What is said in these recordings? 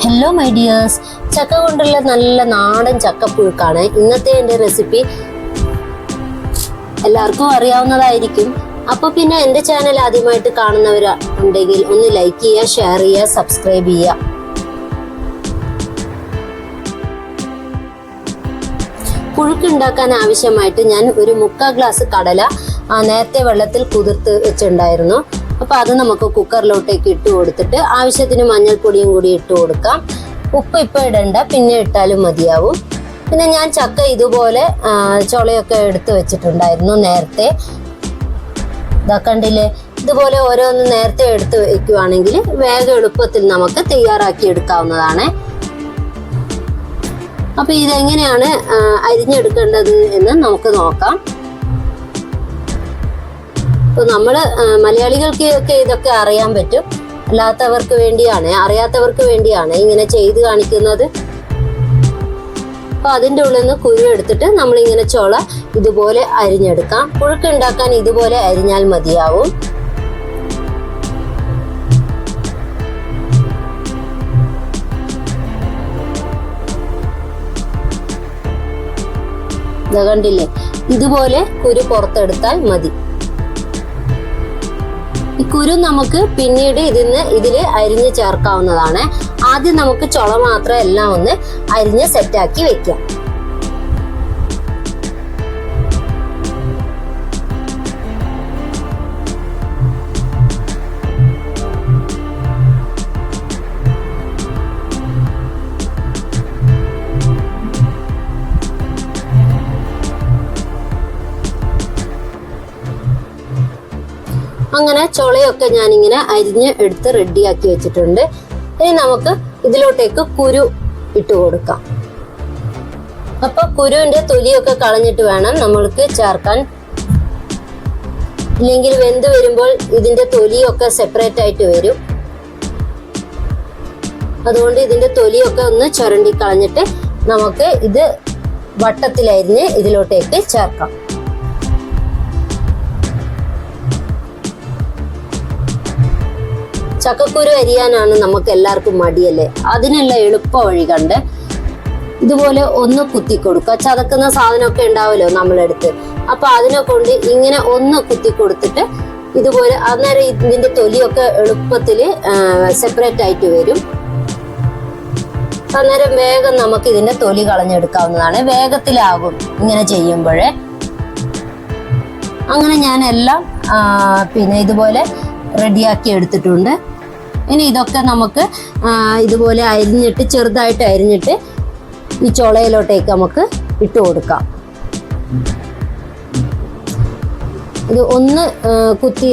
Hello my dears, ചക്ക കൊണ്ടുള്ള നല്ല നാടൻ ചക്കപ്പുഴുക്കാണ് ഇന്നത്തെ എൻ്റെ റെസിപ്പി. എല്ലാവർക്കും അറിയാവുന്നതായിരിക്കും. അപ്പോൾ പിന്നെ എൻ്റെ ചാനൽ ആദ്യമായിട്ട് കാണുന്നവരുണ്ടെങ്കിൽ ഒന്ന് ലൈക്ക് ചെയ്യുക, ഷെയർ ചെയ്യുക, സബ്സ്ക്രൈബ് ചെയ്യുക. പുഴുക്കുണ്ടാക്കാൻ ആവശ്യമായിട്ട് ഞാൻ ഒരു 3/4 ഗ്ലാസ് കടല നേരത്തെ വെള്ളത്തിൽ കുതിർത്ത് വെച്ചിട്ടുണ്ടായിരുന്നു. അപ്പോൾ അത് നമുക്ക് കുക്കറിലോട്ടേക്ക് ഇട്ട് കൊടുത്തിട്ട് ആവശ്യത്തിന് മഞ്ഞൾപ്പൊടിയും കൂടി ഇട്ട് കൊടുക്കാം. ഉപ്പ് ഇപ്പോൾ ഇടണ്ട, പിന്നെ ഇട്ടാലും മതിയാവും. പിന്നെ ഞാൻ ചക്ക ഇതുപോലെ ചുളയൊക്കെ എടുത്ത് വെച്ചിട്ടുണ്ടായിരുന്നു നേരത്തെ. ഇതാ കണ്ടില്ലേ, ഇതുപോലെ ഓരോന്ന് നേരത്തെ എടുത്ത് വെക്കുവാണെങ്കിൽ വേഗം എളുപ്പത്തിൽ നമുക്ക് തയ്യാറാക്കി എടുക്കാവുന്നതാണ്. അപ്പോൾ ഇതെങ്ങനെയാണ് അരിഞ്ഞെടുക്കേണ്ടത് എന്ന് നമുക്ക് നോക്കാം. ഇപ്പോൾ നമ്മൾ മലയാളികൾക്ക് ഒക്കെ ഇതൊക്കെ അറിയാൻ പറ്റും. അറിയാത്തവർക്ക് വേണ്ടിയാണ് ഇങ്ങനെ ചെയ്ത് കാണിക്കുന്നത്. അപ്പോൾ അതിൻ്റെ ഉള്ളിൽ നിന്ന് കുരു എടുത്തിട്ട് നമ്മളിങ്ങനെ ചുള ഇതുപോലെ അരിഞ്ഞെടുക്കാം. പുഴുക്കുണ്ടാക്കാൻ ഇതുപോലെ അരിഞ്ഞാൽ മതിയാവും. കണ്ടില്ലേ, ഇതുപോലെ കുരു പുറത്തെടുത്താൽ മതി. ഈ കുരു നമുക്ക് പിന്നീട് ഇതില് അരിഞ്ഞ് ചേർക്കാവുന്നതാണ്. ആദ്യം നമുക്ക് ചുള മാത്രം എല്ലാം ഒന്ന് അരിഞ്ഞ് സെറ്റാക്കി വെക്കാം. അങ്ങനെ ചുളയൊക്കെ ഞാനിങ്ങനെ അരിഞ്ഞ് എടുത്ത് റെഡിയാക്കി വെച്ചിട്ടുണ്ട്. ഇനി നമുക്ക് ഇതിലോട്ടേക്ക് കുരു ഇട്ട് കൊടുക്കാം. അപ്പൊ കുരുവിന്റെ തൊലിയൊക്കെ കളഞ്ഞിട്ട് വേണം നമ്മൾക്ക് ചേർക്കാൻ. ഇല്ലെങ്കിൽ വെന്ത് വരുമ്പോൾ ഇതിന്റെ തൊലിയൊക്കെ സെപ്പറേറ്റ് ആയിട്ട് വരും. അതുകൊണ്ട് ഇതിന്റെ തൊലിയൊക്കെ ഒന്ന് ചുരണ്ടി കളഞ്ഞിട്ട് നമുക്ക് ഇത് വട്ടത്തിലരിഞ്ഞ് ഇതിലോട്ടേക്ക് ചേർക്കാം. ചക്കക്കുരു അരിയാനാണ് നമുക്ക് എല്ലാവർക്കും മടിയല്ലേ. അതിനുള്ള എളുപ്പ വഴി കണ്ട് ഇതുപോലെ ഒന്ന് കുത്തി കൊടുക്കുക. ചതക്കുന്ന സാധനമൊക്കെ ഉണ്ടാവുമല്ലോ നമ്മളെടുത്ത്, അപ്പൊ അതിനെ കൊണ്ട് ഇങ്ങനെ ഒന്ന് കുത്തി കൊടുത്തിട്ട് ഇതുപോലെ അന്നേരം ഇതിന്റെ തൊലിയൊക്കെ എളുപ്പത്തിൽ സെപ്പറേറ്റ് ആയിട്ട് വരും. അന്നേരം വേഗം നമുക്ക് ഇതിന്റെ തൊലി കളഞ്ഞെടുക്കാവുന്നതാണ്. വേഗത്തിലാകും ഇങ്ങനെ ചെയ്യുമ്പോഴേ. അങ്ങനെ ഞാൻ എല്ലാം പിന്നെ ഇതുപോലെ റെഡിയാക്കി എടുത്തിട്ടുണ്ട്. ഇനി ഇതൊക്കെ നമുക്ക് ഇതുപോലെ അരിഞ്ഞിട്ട് ചെറുതായിട്ട് അരിഞ്ഞിട്ട് ഈ ചുളയിലോട്ടേക്ക് നമുക്ക് ഇട്ട് കൊടുക്കാം. ഇത് ഒന്ന് കുത്തി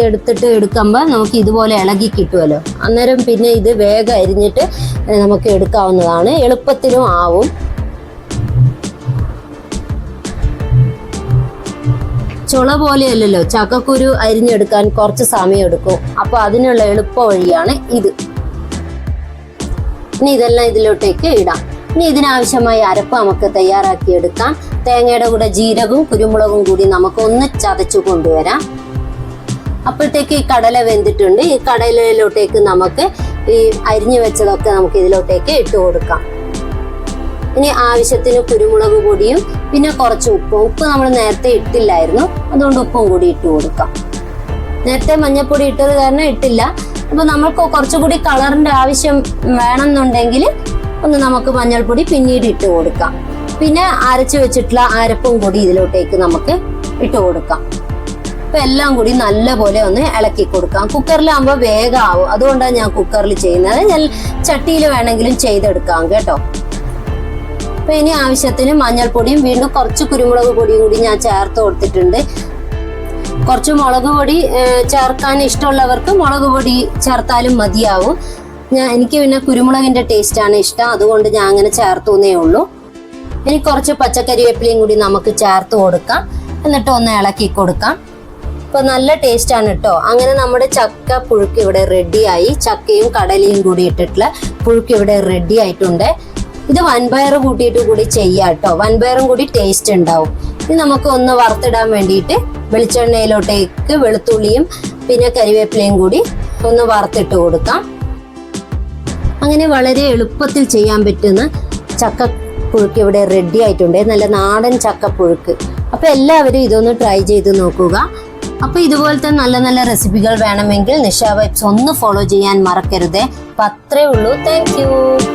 എടുക്കുമ്പോൾ നമുക്ക് ഇതുപോലെ ഇളകി കിട്ടുമല്ലോ. അന്നേരം പിന്നെ ഇത് വേഗം അരിഞ്ഞിട്ട് നമുക്ക് എടുക്കാവുന്നതാണ്. എളുപ്പത്തിലും ആവും. ചുള പോലെയല്ലല്ലോ, ചക്കക്കുരു അരിഞ്ഞെടുക്കാൻ കുറച്ച് സമയം എടുക്കും. അപ്പൊ അതിനുള്ള എളുപ്പ വഴിയാണ് ഇത്. ഇനി ഇതെല്ലാം ഇതിലോട്ടേക്ക് ഇടാം. ഇനി ഇതിനാവശ്യമായ അരപ്പ് നമുക്ക് തയ്യാറാക്കി എടുക്കാം. തേങ്ങയുടെ കൂടെ ജീരകവും കുരുമുളകും കൂടി നമുക്ക് ഒന്ന് ചതച്ചു കൊണ്ടുവരാം. അപ്പോഴത്തേക്ക് ഈ കടല വെന്തിട്ടുണ്ട്. ഈ കടലയിലോട്ടേക്ക് നമുക്ക് ഈ അരിഞ്ഞു വെച്ചതൊക്കെ നമുക്ക് ഇതിലോട്ടേക്ക് ഇട്ട് കൊടുക്കാം. ഇനി ആവശ്യത്തിന് കുരുമുളക് പൊടിയും പിന്നെ കുറച്ച് ഉപ്പ് നമ്മൾ നേരത്തെ ഇട്ടില്ലായിരുന്നു, അതുകൊണ്ട് ഉപ്പും കൂടി ഇട്ട് കൊടുക്കാം. നേരത്തെ മഞ്ഞൾപ്പൊടി ഇട്ടത് കാരണം ഇട്ടില്ല. അപ്പൊ നമ്മൾക്ക് കുറച്ചുകൂടി കളറിന്റെ ആവശ്യം വേണമെന്നുണ്ടെങ്കിൽ ഒന്ന് നമുക്ക് മഞ്ഞൾപ്പൊടി പിന്നീട് ഇട്ട് കൊടുക്കാം. പിന്നെ അരച്ചു വെച്ചിട്ടുള്ള അരപ്പും കൂടി ഇതിലോട്ടേക്ക് നമുക്ക് ഇട്ട് കൊടുക്കാം. അപ്പൊ എല്ലാം കൂടി നല്ലപോലെ ഒന്ന് ഇളക്കി കൊടുക്കാം. കുക്കറിലാകുമ്പോൾ വേഗം ആവും, അതുകൊണ്ടാണ് ഞാൻ കുക്കറിൽ ചെയ്യുന്നത്. ഞാൻ ചട്ടിയിൽ വേണമെങ്കിലും ചെയ്തെടുക്കാം കേട്ടോ. അപ്പൊ ഇനി ആവശ്യത്തിന് മഞ്ഞൾപ്പൊടിയും വീണ്ടും കുറച്ച് കുരുമുളക് പൊടിയും കൂടി ഞാൻ ചേർത്ത് കൊടുത്തിട്ടുണ്ട്. കുറച്ച് മുളക് പൊടി ചേർക്കാൻ ഇഷ്ടമുള്ളവർക്ക് മുളക് പൊടി ചേർത്താലും മതിയാവും. എനിക്ക് പിന്നെ കുരുമുളകിന്റെ ടേസ്റ്റ് ആണ് ഇഷ്ടം, അതുകൊണ്ട് ഞാൻ അങ്ങനെ ചേർത്തുന്നേ ഉള്ളൂ. ഇനി കുറച്ച് പച്ചക്കറിവേപ്പിലയും കൂടി നമുക്ക് ചേർത്ത് കൊടുക്കാം. എന്നിട്ട് ഒന്ന് ഇളക്കി കൊടുക്കാം. അപ്പൊ നല്ല ടേസ്റ്റ് ആണ് കേട്ടോ. അങ്ങനെ നമ്മുടെ ചക്ക പുഴുക്ക് ഇവിടെ റെഡിയായി. ചക്കയും കടലയും കൂടി ഇട്ടിട്ടുള്ള പുഴുക്ക് ഇവിടെ റെഡി ആയിട്ടുണ്ട്. ഇത് വൻപയർ കൂട്ടിയിട്ട് കൂടി ചെയ്യാം കേട്ടോ. വൻപയറും കൂടി ടേസ്റ്റ് ഉണ്ടാവും. ഇനി നമുക്ക് ഒന്ന് വറുത്തിടാൻ വേണ്ടിയിട്ട് വെളിച്ചെണ്ണയിലോട്ടേക്ക് വെളുത്തുള്ളിയും പിന്നെ കരിവേപ്പിലയും കൂടി ഒന്ന് വറുത്തിട്ട് കൊടുക്കാം. അങ്ങനെ വളരെ എളുപ്പത്തിൽ ചെയ്യാൻ പറ്റുന്ന ചക്കപ്പുഴുക്ക് ഇവിടെ റെഡി ആയിട്ടുണ്ട്. നല്ല നാടൻ ചക്കപ്പുഴുക്ക്. അപ്പോൾ എല്ലാവരും ഇതൊന്ന് ട്രൈ ചെയ്ത് നോക്കുക. അപ്പോൾ ഇതുപോലത്തെ നല്ല നല്ല റെസിപ്പികൾ വേണമെങ്കിൽ നിഷ വൈബ്സ് ഒന്ന് ഫോളോ ചെയ്യാൻ മറക്കരുതേ. അപ്പം അത്രേ ഉള്ളൂ. Thank you.